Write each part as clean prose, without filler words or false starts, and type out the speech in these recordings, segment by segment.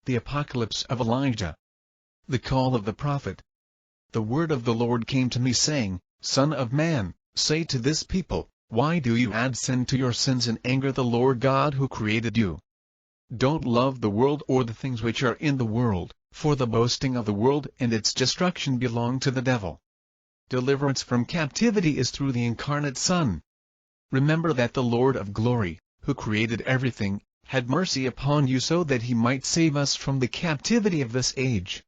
The Apocalypse of Elijah. The call of the prophet. The word of the Lord came to me saying, Son of man, say to this people, why do you add sin to your sins and anger the Lord God who created you? Don't love the world or the things which are in the world, for the boasting of the world and its destruction belong to the devil. Deliverance from captivity is through the incarnate Son. Remember that the Lord of glory, who created everything, had mercy upon you so that he might save us from the captivity of this age.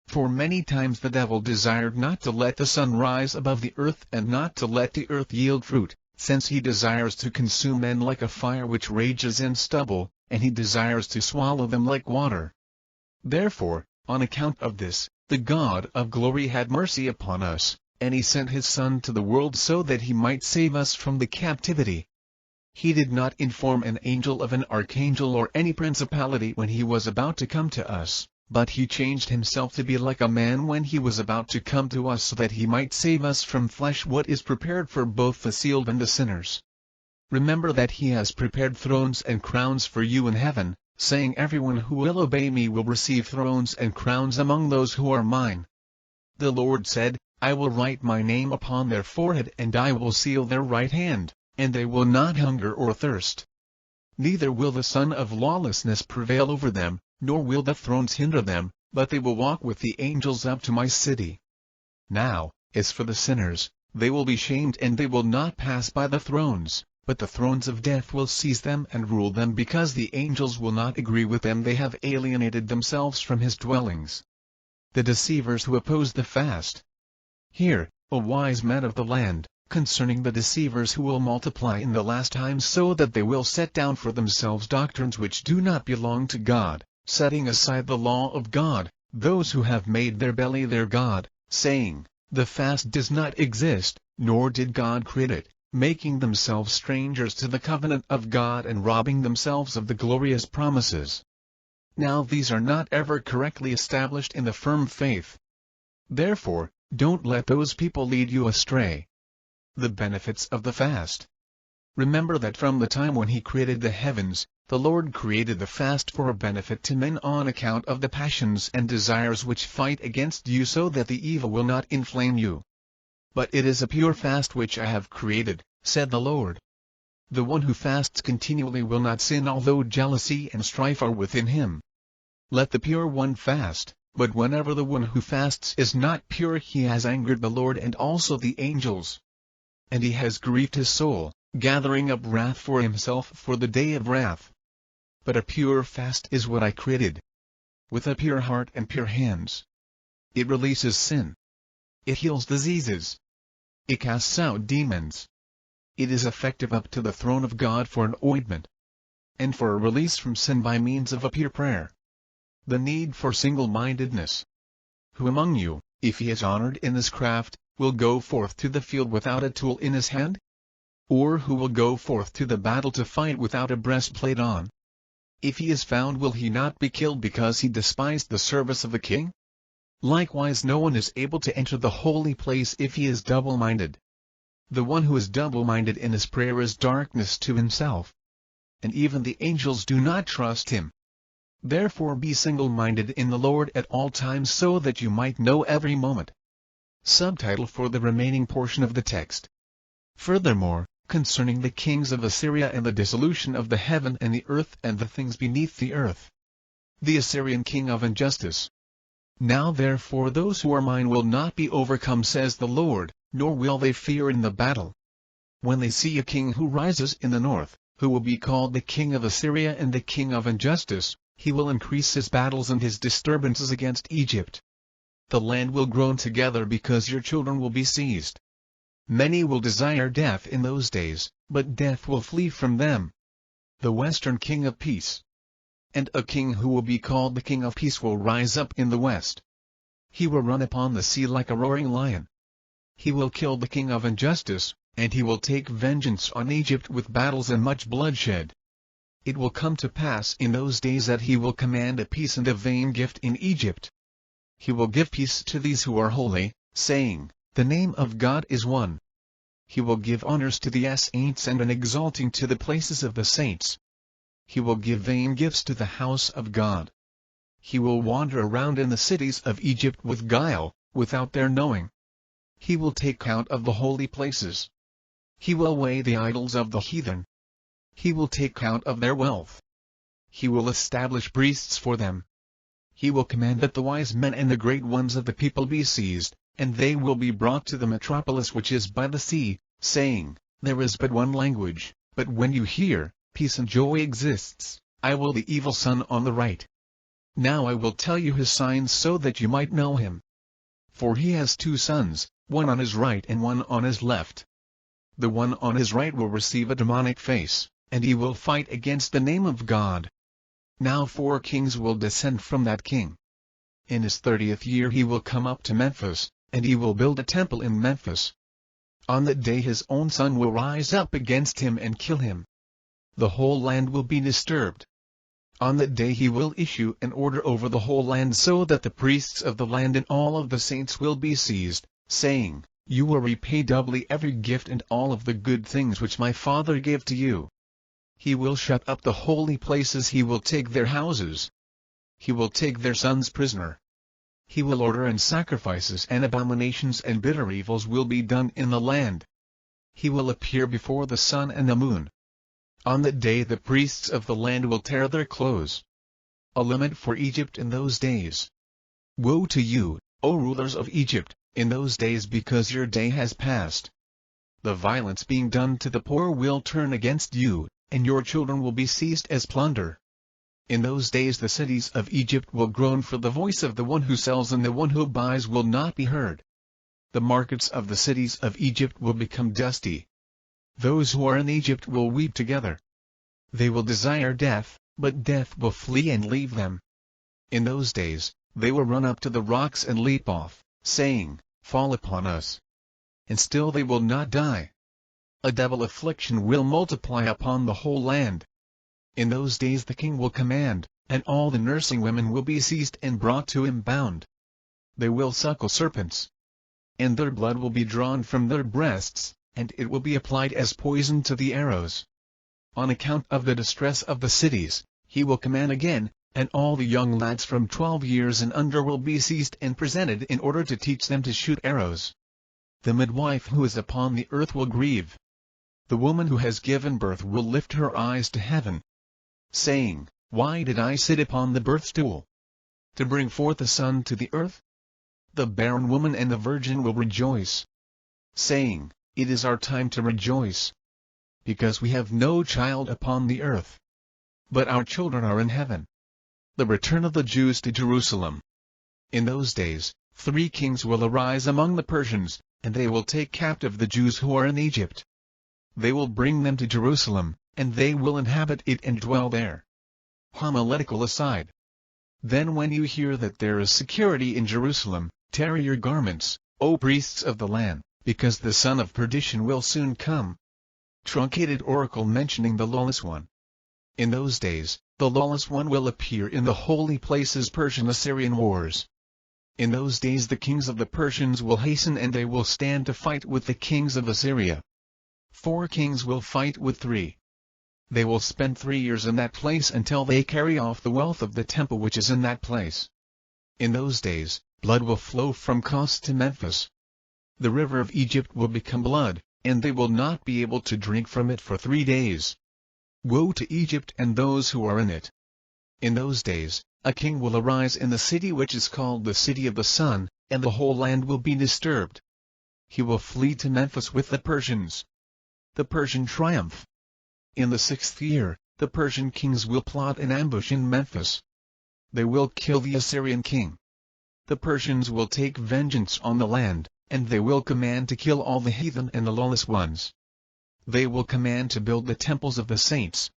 For many times the devil desired not to let the sun rise above the earth and not to let the earth yield fruit, since he desires to consume men like a fire which rages in stubble, and he desires to swallow them like water. Therefore, on account of this, the God of glory had mercy upon us, and he sent his Son to the world so that he might save us from the captivity. He did not inform an angel of an archangel or any principality when he was about to come to us, but he changed himself to be like a man when he was about to come to us so that he might save us from flesh what is prepared for both the sealed and the sinners. Remember that he has prepared thrones and crowns for you in heaven, saying everyone who will obey me will receive thrones and crowns among those who are mine. The Lord said, I will write my name upon their forehead and I will seal their right hand, and they will not hunger or thirst. Neither will the son of lawlessness prevail over them, nor will the thrones hinder them, but they will walk with the angels up to my city. Now, as for the sinners, they will be shamed and they will not pass by the thrones, but the thrones of death will seize them and rule them because the angels will not agree with them. They have alienated themselves from his dwellings. The deceivers who oppose the fast. Hear, O wise men of the land, concerning the deceivers who will multiply in the last times so that they will set down for themselves doctrines which do not belong to God, setting aside the law of God, those who have made their belly their God, saying, the fast does not exist, nor did God create it, making themselves strangers to the covenant of God and robbing themselves of the glorious promises. Now these are not ever correctly established in the firm faith. Therefore, don't let those people lead you astray. The benefits of the fast. Remember that from the time when he created the heavens, the Lord created the fast for a benefit to men on account of the passions and desires which fight against you so that the evil will not inflame you. But it is a pure fast which I have created, said the Lord. The one who fasts continually will not sin although jealousy and strife are within him. Let the pure one fast, but whenever the one who fasts is not pure he has angered the Lord and also the angels. And he has grieved his soul, gathering up wrath for himself for the day of wrath. But a pure fast is what I created. With a pure heart and pure hands. It releases sin. It heals diseases. It casts out demons. It is effective up to the throne of God for an ointment. And for a release from sin by means of a pure prayer. The need for single-mindedness. Who among you, if he is honored in this craft, will go forth to the field without a tool in his hand? Or who will go forth to the battle to fight without a breastplate on? If he is found, will he not be killed because he despised the service of the king? Likewise no one is able to enter the holy place if he is double-minded. The one who is double-minded in his prayer is darkness to himself. And even the angels do not trust him. Therefore be single-minded in the Lord at all times so that you might know every moment. Subtitle for the remaining portion of the text. Furthermore, concerning the kings of Assyria and the dissolution of the heaven and the earth and the things beneath the earth. The Assyrian king of injustice. Now therefore those who are mine will not be overcome, says the Lord, nor will they fear in the battle. When they see a king who rises in the north, who will be called the king of Assyria and the king of injustice, he will increase his battles and his disturbances against Egypt. The land will groan together because your children will be seized. Many will desire death in those days, but death will flee from them. The western king of peace. And a king who will be called the king of peace will rise up in the west. He will run upon the sea like a roaring lion. He will kill the king of injustice, and he will take vengeance on Egypt with battles and much bloodshed. It will come to pass in those days that he will command a peace and a vain gift in Egypt. He will give peace to these who are holy, saying, the name of God is one. He will give honors to the saints and an exalting to the places of the saints. He will give vain gifts to the house of God. He will wander around in the cities of Egypt with guile, without their knowing. He will take count of the holy places. He will weigh the idols of the heathen. He will take count of their wealth. He will establish priests for them. He will command that the wise men and the great ones of the people be seized, and they will be brought to the metropolis which is by the sea, saying, There is but one language, but when you hear, peace and joy exists. I will the evil son on the right. Now I will tell you his signs so that you might know him. For he has 2 sons, one on his right and one on his left. The one on his right will receive a demonic face, and he will fight against the name of God. Now 4 kings will descend from that king. In his 30th year he will come up to Memphis, and he will build a temple in Memphis. On that day his own son will rise up against him and kill him. The whole land will be disturbed. On that day he will issue an order over the whole land so that the priests of the land and all of the saints will be seized, saying, You will repay doubly every gift and all of the good things which my father gave to you. He will shut up the holy places, he will take their houses. He will take their sons prisoner. He will order, and sacrifices and abominations and bitter evils will be done in the land. He will appear before the sun and the moon. On that day the priests of the land will tear their clothes. A lament for Egypt in those days. Woe to you, O rulers of Egypt, in those days, because your day has passed. The violence being done to the poor will turn against you, and your children will be seized as plunder. In those days the cities of Egypt will groan, for the voice of the one who sells and the one who buys will not be heard. The markets of the cities of Egypt will become dusty. Those who are in Egypt will weep together. They will desire death, but death will flee and leave them. In those days, they will run up to the rocks and leap off, saying, Fall upon us. And still they will not die. A double affliction will multiply upon the whole land. In those days the king will command, and all the nursing women will be seized and brought to him bound. They will suckle serpents. And their blood will be drawn from their breasts, and it will be applied as poison to the arrows. On account of the distress of the cities, he will command again, and all the young lads from 12 years and under will be seized and presented in order to teach them to shoot arrows. The midwife who is upon the earth will grieve. The woman who has given birth will lift her eyes to heaven, saying, Why did I sit upon the birth stool? To bring forth a son to the earth? The barren woman and the virgin will rejoice, saying, It is our time to rejoice, because we have no child upon the earth, but our children are in heaven. The return of the Jews to Jerusalem. In those days, 3 kings will arise among the Persians, and they will take captive the Jews who are in Egypt. They will bring them to Jerusalem, and they will inhabit it and dwell there. Homiletical aside. Then when you hear that there is security in Jerusalem, tear your garments, O priests of the land, because the son of perdition will soon come. Truncated oracle mentioning the lawless one. In those days, the lawless one will appear in the holy places. Persian-Assyrian wars. In those days the kings of the Persians will hasten, and they will stand to fight with the kings of Assyria. 4 kings will fight with 3. They will spend 3 years in that place until they carry off the wealth of the temple which is in that place. In those days, blood will flow from Kos to Memphis. The river of Egypt will become blood, and they will not be able to drink from it for 3 days. Woe to Egypt and those who are in it. In those days, a king will arise in the city which is called the City of the Sun, and the whole land will be disturbed. He will flee to Memphis with the Persians. The Persian triumph. In the 6th year, the Persian kings will plot an ambush in Memphis. They will kill the Assyrian king. The Persians will take vengeance on the land, and they will command to kill all the heathen and the lawless ones. They will command to build the temples of the saints.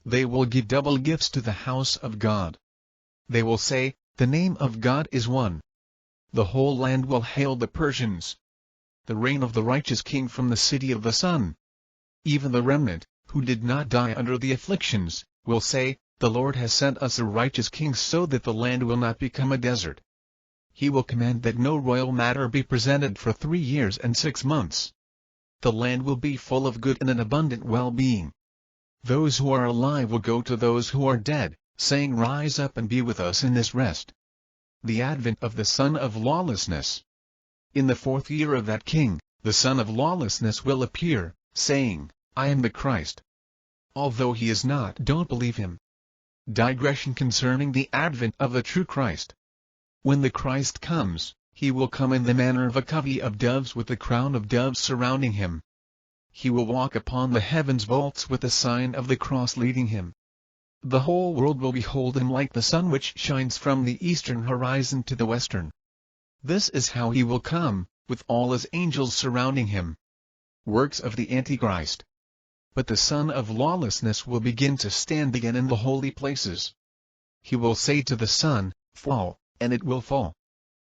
They will give double gifts to the house of God. They will say, The name of God is one. The whole land will hail the Persians. The reign of the righteous king from the City of the Sun. Even the remnant, who did not die under the afflictions, will say, The Lord has sent us a righteous king, so that the land will not become a desert. He will command that no royal matter be presented for 3 years and 6 months. The land will be full of good and an abundant well-being. Those who are alive will go to those who are dead, saying, Rise up and be with us in this rest. The advent of the son of lawlessness. In the 4th year of that king, the son of lawlessness will appear, saying, I am the Christ. Although he is not, don't believe him. Digression concerning the advent of the true Christ. When the Christ comes, he will come in the manner of a covey of doves with a crown of doves surrounding him. He will walk upon the heavens vaults with the sign of the cross leading him. The whole world will behold him like the sun which shines from the eastern horizon to the western. This is how he will come, with all his angels surrounding him. Works of the Antichrist. But the son of lawlessness will begin to stand again in the holy places. He will say to the sun, Fall, and it will fall.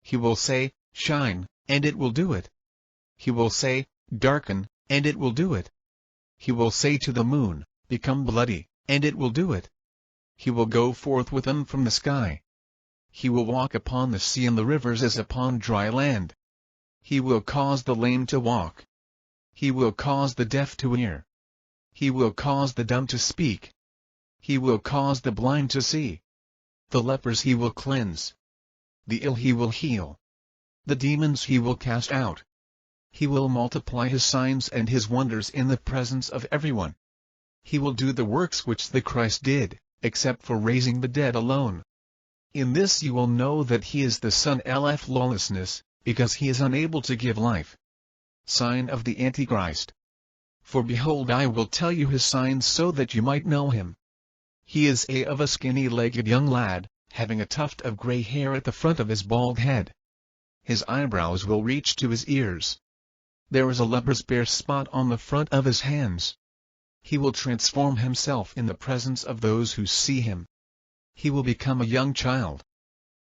He will say, Shine, and it will do it. He will say, Darken, and it will do it. He will say to the moon, Become bloody, and it will do it. He will go forth with them from the sky. He will walk upon the sea and the rivers as upon dry land. He will cause the lame to walk. He will cause the deaf to hear. He will cause the dumb to speak. He will cause the blind to see. The lepers he will cleanse. The ill he will heal. The demons he will cast out. He will multiply his signs and his wonders in the presence of everyone. He will do the works which the Christ did, except for raising the dead alone. In this you will know that he is the son of lawlessness, because he is unable to give life. Sign of the Antichrist. For behold, I will tell you his signs so that you might know him. He is of a skinny-legged young lad, having a tuft of gray hair at the front of his bald head. His eyebrows will reach to his ears. There is a leper's bare spot on the front of his hands. He will transform himself in the presence of those who see him. He will become a young child.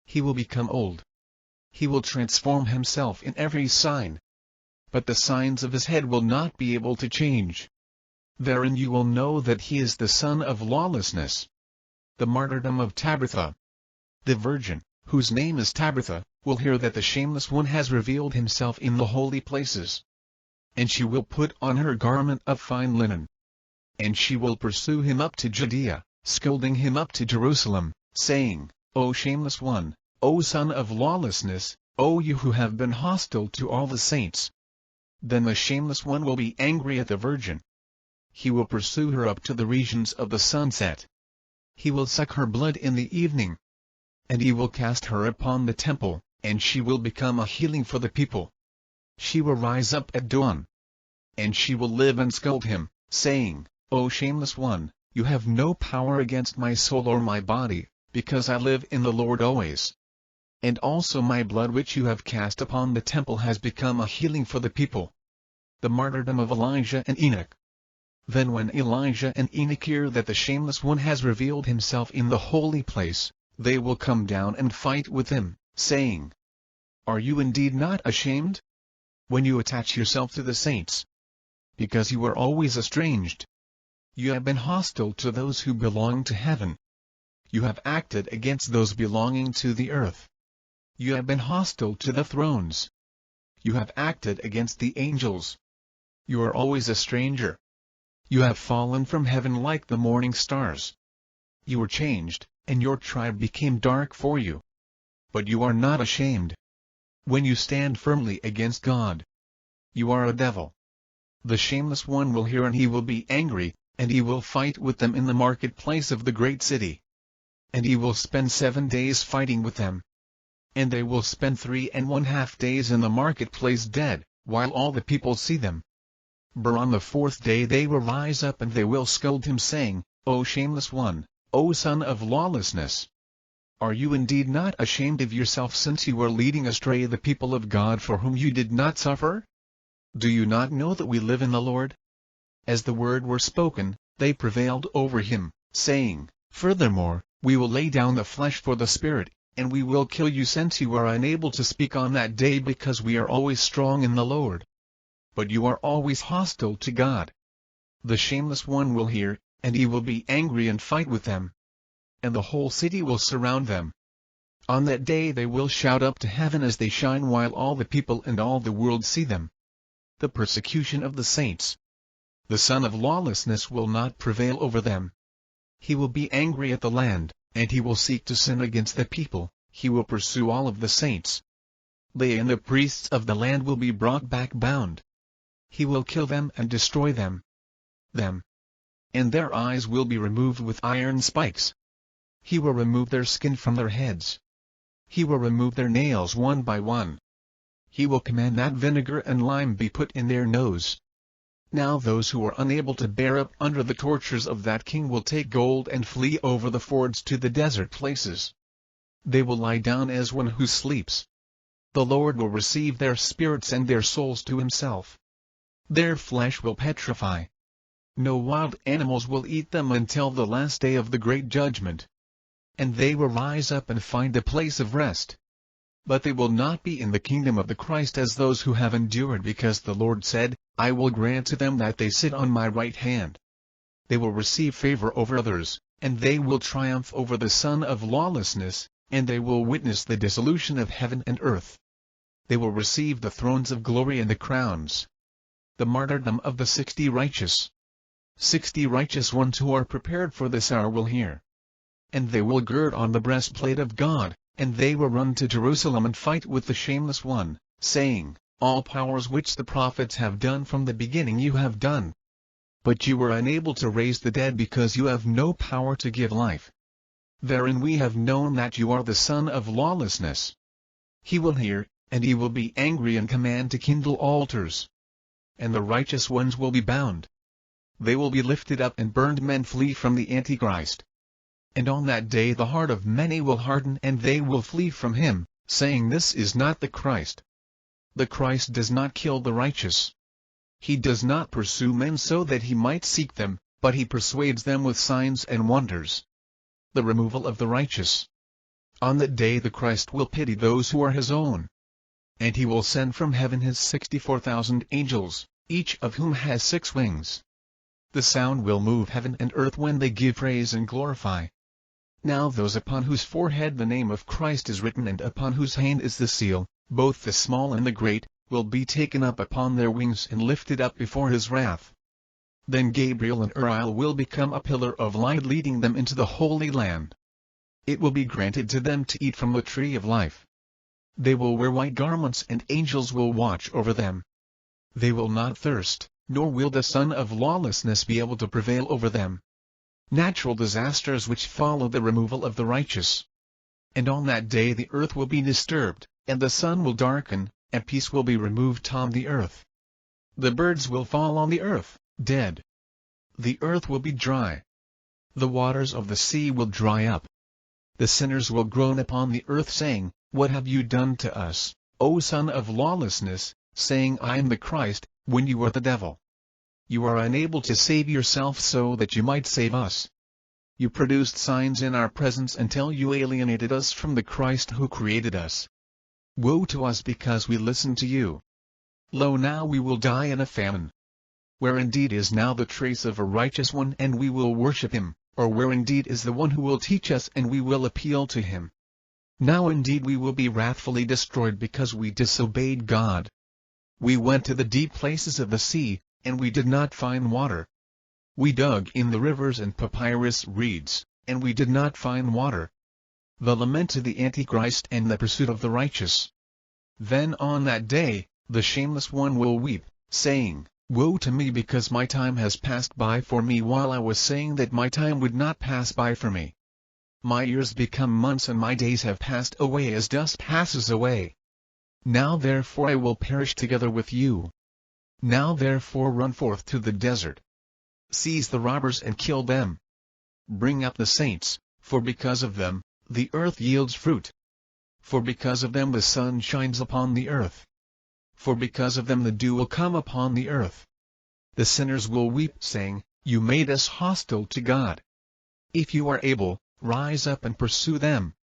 He will become old. He will transform himself in every sign. But the signs of his head will not be able to change. Therein you will know that he is the son of lawlessness. The Martyrdom of Tabitha. The virgin, whose name is Tabitha, will hear that the shameless one has revealed himself in the holy places. And she will put on her garment of fine linen. And she will pursue him up to Judea, scolding him up to Jerusalem, saying, O shameless one, O son of lawlessness, O you who have been hostile to all the saints. Then the shameless one will be angry at the virgin. He will pursue her up to the regions of the sunset. He will suck her blood in the evening. And he will cast her upon the temple, and she will become a healing for the people. She will rise up at dawn. And she will live and scold him, saying, O shameless one, you have no power against my soul or my body, because I live in the Lord always. And also my blood which you have cast upon the temple has become a healing for the people. The martyrdom of Elijah and Enoch. Then when Elijah and Enoch hear that the shameless one has revealed himself in the holy place, they will come down and fight with him, saying, Are you indeed not ashamed? When you attach yourself to the saints. Because you are always estranged. You have been hostile to those who belong to heaven. You have acted against those belonging to the earth. You have been hostile to the thrones. You have acted against the angels. You are always a stranger. You have fallen from heaven like the morning stars. You were changed, and your tribe became dark for you. But you are not ashamed. When you stand firmly against God, you are a devil. The shameless one will hear and he will be angry, and he will fight with them in the marketplace of the great city. And he will spend 7 days fighting with them. And they will spend 3½ days in the marketplace dead, while all the people see them. But on the 4th day they will rise up and they will scold him, saying, O shameless one, O son of lawlessness! Are you indeed not ashamed of yourself, since you are leading astray the people of God for whom you did not suffer? Do you not know that we live in the Lord? As the word were spoken, they prevailed over him, saying, Furthermore, we will lay down the flesh for the spirit, and we will kill you, since you are unable to speak on that day, because we are always strong in the Lord. But you are always hostile to God. The shameless one will hear, and he will be angry and fight with them. And the whole city will surround them. On that day they will shout up to heaven as they shine, while all the people and all the world see them. The persecution of the saints. The son of lawlessness will not prevail over them. He will be angry at the land, and he will seek to sin against the people. He will pursue all of the saints. They and the priests of the land will be brought back bound. He will kill them and destroy them. And their eyes will be removed with iron spikes. He will remove their skin from their heads. He will remove their nails one by one. He will command that vinegar and lime be put in their nose. Now those who are unable to bear up under the tortures of that king will take gold and flee over the fords to the desert places. They will lie down as one who sleeps. The Lord will receive their spirits and their souls to himself. Their flesh will petrify. No wild animals will eat them until the last day of the great judgment. And they will rise up and find a place of rest. But they will not be in the kingdom of the Christ as those who have endured, because the Lord said, I will grant to them that they sit on my right hand. They will receive favor over others, and they will triumph over the son of lawlessness, and they will witness the dissolution of heaven and earth. They will receive the thrones of glory and the crowns. The martyrdom of the 60 righteous. 60 righteous ones who are prepared for this hour will hear. And they will gird on the breastplate of God, and they will run to Jerusalem and fight with the shameless one, saying, All powers which the prophets have done from the beginning you have done. But you were unable to raise the dead because you have no power to give life. Therein we have known that you are the son of lawlessness. He will hear, and he will be angry and command to kindle altars. And the righteous ones will be bound. They will be lifted up and burned. Men flee from the Antichrist. And on that day the heart of many will harden and they will flee from him, saying, This is not the Christ. The Christ does not kill the righteous. He does not pursue men so that he might seek them, but he persuades them with signs and wonders. The removal of the righteous. On that day the Christ will pity those who are his own. And he will send from heaven his 64,000 angels, each of whom has 6 wings. The sound will move heaven and earth when they give praise and glorify. Now those upon whose forehead the name of Christ is written and upon whose hand is the seal, both the small and the great, will be taken up upon their wings and lifted up before his wrath. Then Gabriel and Uriel will become a pillar of light leading them into the Holy Land. It will be granted to them to eat from the tree of life. They will wear white garments and angels will watch over them. They will not thirst, nor will the son of lawlessness be able to prevail over them. Natural disasters which follow the removal of the righteous. And on that day the earth will be disturbed, and the sun will darken, and peace will be removed on the earth. The birds will fall on the earth, dead. The earth will be dry. The waters of the sea will dry up. The sinners will groan upon the earth, saying, What have you done to us, O son of lawlessness, saying, I am the Christ, when you are the devil? You are unable to save yourself so that you might save us. You produced signs in our presence until you alienated us from the Christ who created us. Woe to us because we listened to you. Lo, now we will die in a famine. Where indeed is now the trace of a righteous one and we will worship him, or where indeed is the one who will teach us and we will appeal to him? Now indeed we will be wrathfully destroyed because we disobeyed God. We went to the deep places of the sea, and we did not find water. We dug in the rivers and papyrus reeds, and we did not find water. The lament of the Antichrist and the pursuit of the righteous. Then on that day, the shameless one will weep, saying, Woe to me because my time has passed by for me while I was saying that my time would not pass by for me. My years become months and my days have passed away as dust passes away. Now therefore I will perish together with you. Now therefore run forth to the desert. Seize the robbers and kill them. Bring up the saints, for because of them, the earth yields fruit. For because of them the sun shines upon the earth. For because of them the dew will come upon the earth. The sinners will weep, saying, You made us hostile to God. If you are able, rise up and pursue them.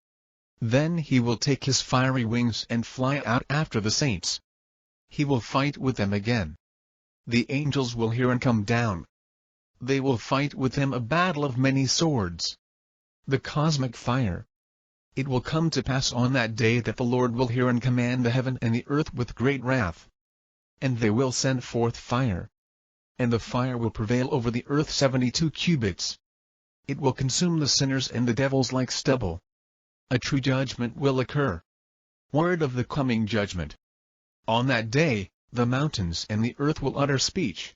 Then he will take his fiery wings and fly out after the saints. He will fight with them again. The angels will hear and come down. They will fight with him a battle of many swords. The cosmic fire. It will come to pass on that day that the Lord will hear and command the heaven and the earth with great wrath. And they will send forth fire. And the fire will prevail over the earth 72 cubits. It will consume the sinners and the devils like stubble. A true judgment will occur. Word of the coming judgment. On that day, the mountains and the earth will utter speech.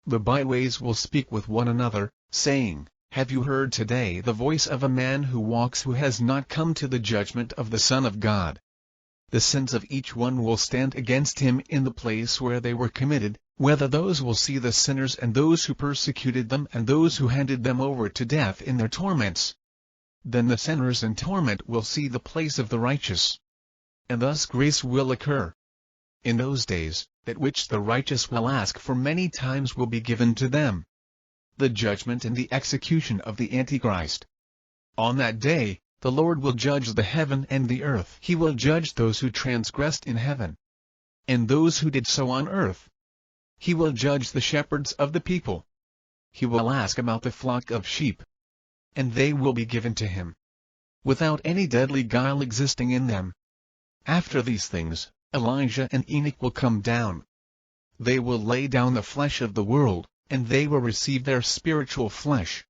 The byways will speak with one another, saying, "Have you heard today the voice of a man who walks who has not come to the judgment of the Son of God?" The sins of each one will stand against him in the place where they were committed, whether those will see the sinners and those who persecuted them and those who handed them over to death in their torments. Then the sinners in torment will see the place of the righteous. And thus grace will occur. In those days, that which the righteous will ask for many times will be given to them. The judgment and the execution of the Antichrist. On that day, the Lord will judge the heaven and the earth. He will judge those who transgressed in heaven, and those who did so on earth. He will judge the shepherds of the people. He will ask about the flock of sheep, and they will be given to him, without any deadly guile existing in them. After these things, Elijah and Enoch will come down. They will lay down the flesh of the world, and they will receive their spiritual flesh.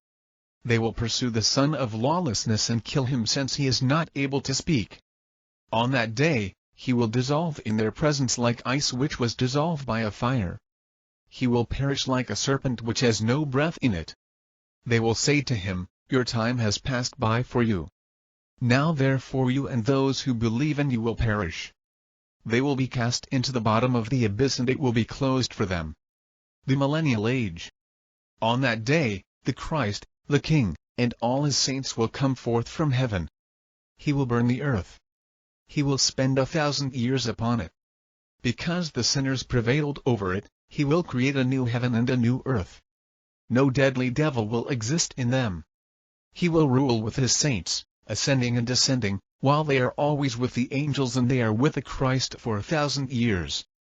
They will pursue the son of lawlessness and kill him since he is not able to speak. On that day, he will dissolve in their presence like ice which was dissolved by a fire. He will perish like a serpent which has no breath in it. They will say to him, "Your time has passed by for you. Now therefore you and those who believe in you will perish." They will be cast into the bottom of the abyss and it will be closed for them. The Millennial Age. On that day, the Christ, the King, and all his saints will come forth from heaven. He will burn the earth. He will spend 1,000 years upon it. Because the sinners prevailed over it, he will create a new heaven and a new earth. No deadly devil will exist in them. He will rule with his saints, ascending and descending, while they are always with the angels and they are with the Christ for 1,000 years.